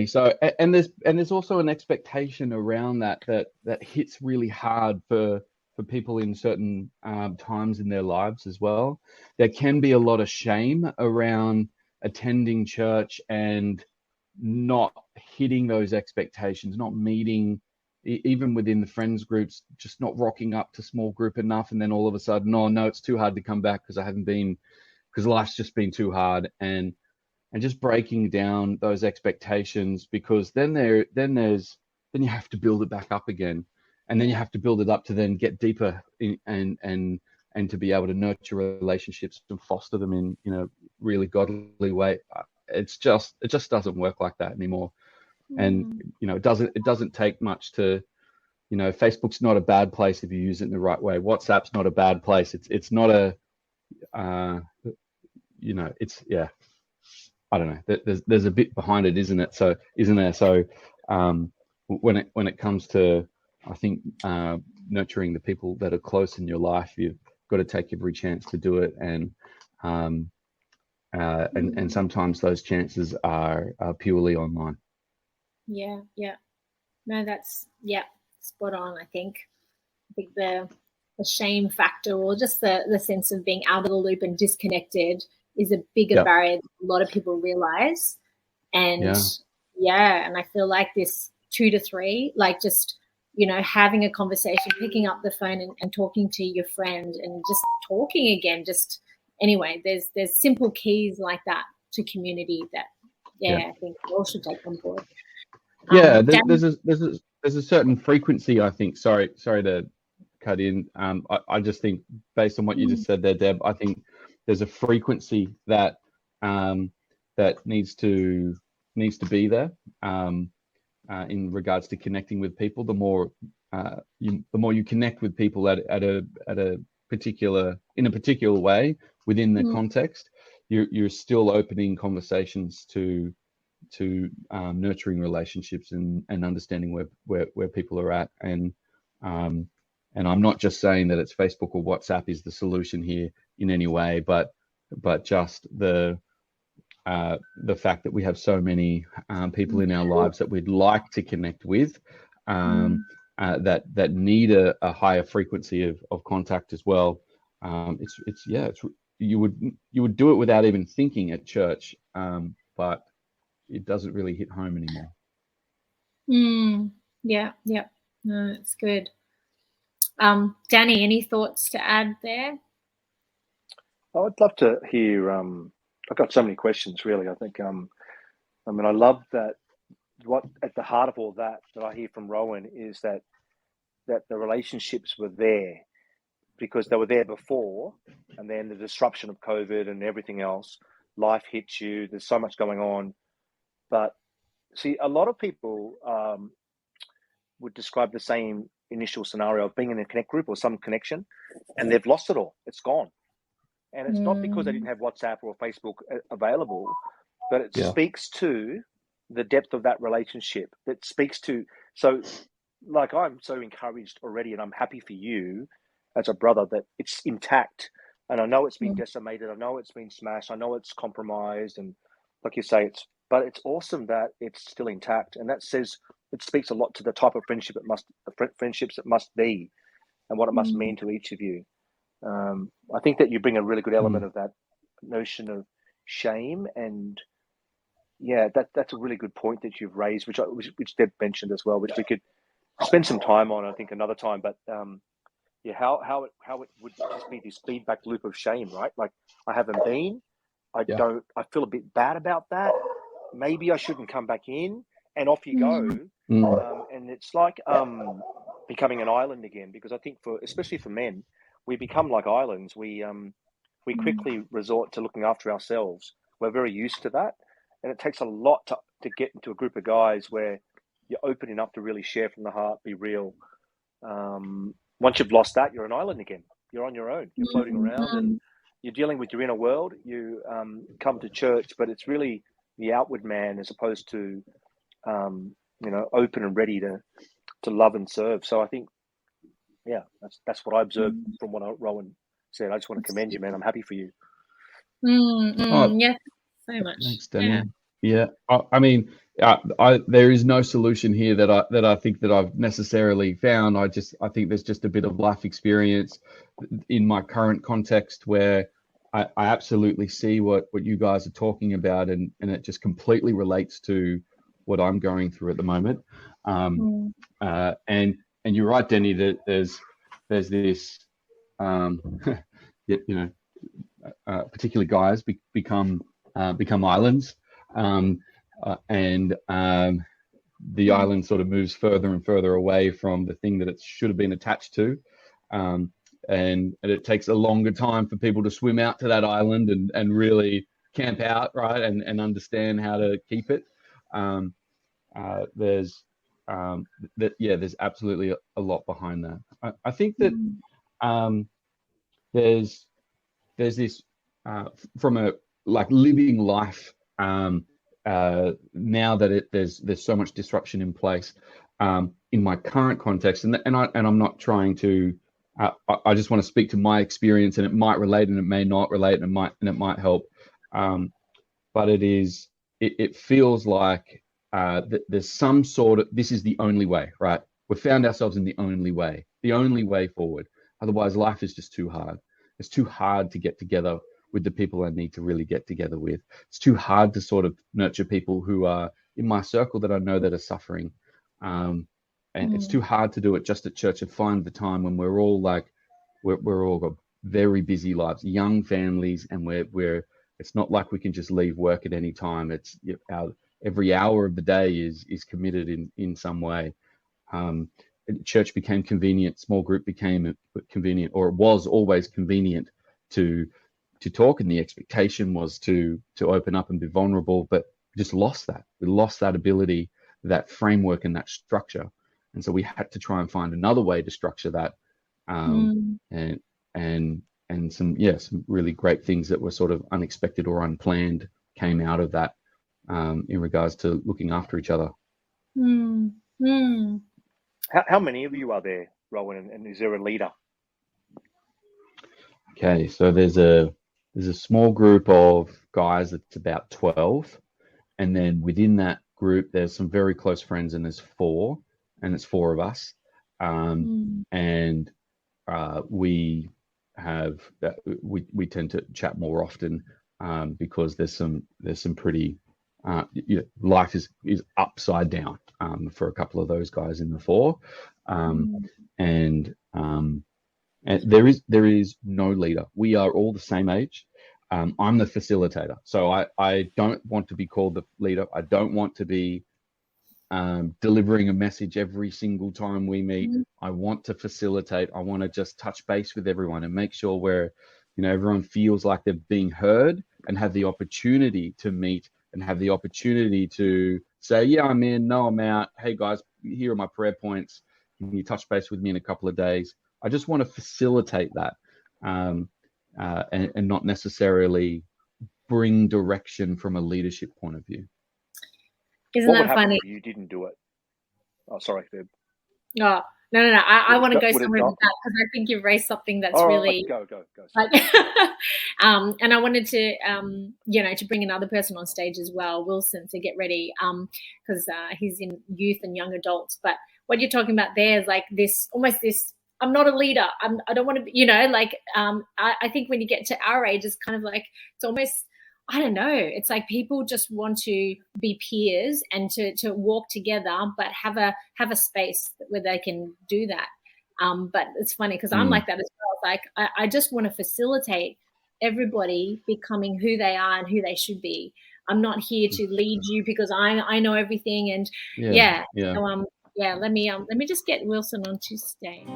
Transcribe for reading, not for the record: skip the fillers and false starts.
So, and there's also an expectation around that hits really hard for people in certain times in their lives as well. There can be a lot of shame around attending church and not hitting those expectations, not meeting, even within the friends groups, just not rocking up to small group enough, and then all of a sudden, oh no, it's too hard to come back because I haven't been, because life's just been too hard, and just breaking down those expectations, because then you have to build it back up again, and then you have to build it up to then get deeper in, and to be able to nurture relationships and foster them in really godly way. It just doesn't work like that anymore. And it doesn't take much to, Facebook's not a bad place if you use it in the right way. WhatsApp's not a bad place. It's not a it's, yeah, I don't know. There's a bit behind it, isn't there? So when it comes to, I think, nurturing the people that are close in your life, you've got to take every chance to do it, and sometimes those chances are purely online. Yeah. No, that's spot on. I think the shame factor, or just the sense of being out of the loop and disconnected, is a bigger barrier than a lot of people realize. And and I feel like this 2 to 3, like just, having a conversation, picking up the phone and talking to your friend and just talking again, just anyway, there's simple keys like that to community that I think we all should take on board. There's a certain frequency, I think. Sorry to cut in. I just think, based on what you just said there, Deb, I think there's a frequency that needs to be there in regards to connecting with people. The more you connect with people at a particular way within the context, you're still opening conversations to nurturing relationships and understanding where people are at. And I'm not just saying that it's Facebook or WhatsApp is the solution here in any way, but just the fact that we have so many people in our lives that we'd like to connect with, that need a higher frequency of contact as well. You would do it without even thinking at church, but it doesn't really hit home anymore. Yeah. No, it's good. Danny, any thoughts to add there? I'd love to hear. I've got so many questions, really. I think. I love that. What at the heart of all that I hear from Rowan is that the relationships were there because they were there before, and then the disruption of COVID and everything else, life hits you. There's so much going on, but see, a lot of people would describe the same initial scenario of being in a connect group or some connection, and they've lost it all. It's gone. And it's not because they didn't have WhatsApp or Facebook available, but it speaks to the depth of that relationship. That speaks to, so like, I'm so encouraged already, and I'm happy for you as a brother that it's intact. And I know it's been decimated. I know it's been smashed. I know it's compromised. And like you say, but it's awesome that it's still intact. And that says, it speaks a lot to the type of friendships it must be, and what it must mean to each of you. I think that you bring a really good element of that notion of shame, and that's a really good point that you've raised, which Deb mentioned as well, which we could spend some time on, I think, another time. But how it would just be this feedback loop of shame, right? Like, I haven't been, I feel a bit bad about that. Maybe I shouldn't come back in, and off you go. And it's like becoming an island again, because I think especially for men, we become like islands. We quickly resort to looking after ourselves. We're very used to that, and it takes a lot to get into a group of guys where you're open enough to really share from the heart, be real. Once you've lost that, you're an island again. You're on your own. You're floating around, and you're dealing with your inner world. You come to church, but it's really the outward man as opposed to open and ready to love and serve. So I think, that's what I observed from what Rowan said. I just want to commend you, man. I'm happy for you. Yeah, so much. Thanks, Daniel. Yeah, I mean, there is no solution here that I think that I've necessarily found. I think there's just a bit of life experience in my current context where I absolutely see what you guys are talking about, and it just completely relates to what I'm going through at the moment. Um, Mm. and you're right, Denny, that there's this, um, particularly guys become islands, and the island sort of moves further and further away from the thing that it should have been attached to. Um, and it takes a longer time for people to swim out to that island and really camp out, right, and understand how to keep it. Um, there's there's absolutely a lot behind that. I think that um, there's this from a like living life, now that there's so much disruption in place, in my current context, and I'm not trying to. I just want to speak to my experience, and it might relate, and it may not relate, and it might help. But it feels like there's some sort of, this is the only way, right? We've found ourselves in the only way forward. Otherwise, life is just too hard. It's too hard to get together with the people I need to really get together with. It's too hard to sort of nurture people who are in my circle that I know that are suffering. And it's too hard to do it just at church and find the time when we're all we're all got very busy lives, young families, and we're it's not like we can just leave work at any time. It's every hour of the day is committed in some way. Church became convenient, small group became convenient, or it was always convenient to talk, and the expectation was to open up and be vulnerable, but we just lost that. We lost that ability, that framework, and that structure, and so we had to try and find another way to structure that, and some really great things that were sort of unexpected or unplanned came out of that, in regards to looking after each other. How many of you are there, Rowan, and is there a leader? Okay, so there's a small group of guys that's about 12, and then within that group there's some very close friends, and there's four of us, and we tend to chat more often, because there's some pretty life is upside down, for a couple of those guys in the four, and there is no leader. We are all the same age. I'm the facilitator, so I don't want to be called the leader. I don't want to be delivering a message every single time we meet. I want to facilitate. I want to just touch base with everyone and make sure everyone feels like they're being heard and have the opportunity to meet and have the opportunity to say, yeah, I'm in, no, I'm out. Hey guys, here are my prayer points. Can you touch base with me in a couple of days? I just want to facilitate that, and not necessarily bring direction from a leadership point of view. Isn't that funny? If you didn't do it? Oh, sorry, Feb. Oh, no. I want to go somewhere with that, because I think you've raised something that's really go. Like, and I wanted to to bring another person on stage as well, Wilson. So get ready, because he's in youth and young adults. But what you're talking about there is like this, almost this. I'm not a leader. I don't want to be. I think when you get to our age, it's kind of like it's almost. I don't know. It's like people just want to be peers and to walk together, but have a space where they can do that. But it's funny because I'm like that as well. Like I just want to facilitate everybody becoming who they are and who they should be. I'm not here to lead you because I know everything. And So, let me just get Wilson onto stage.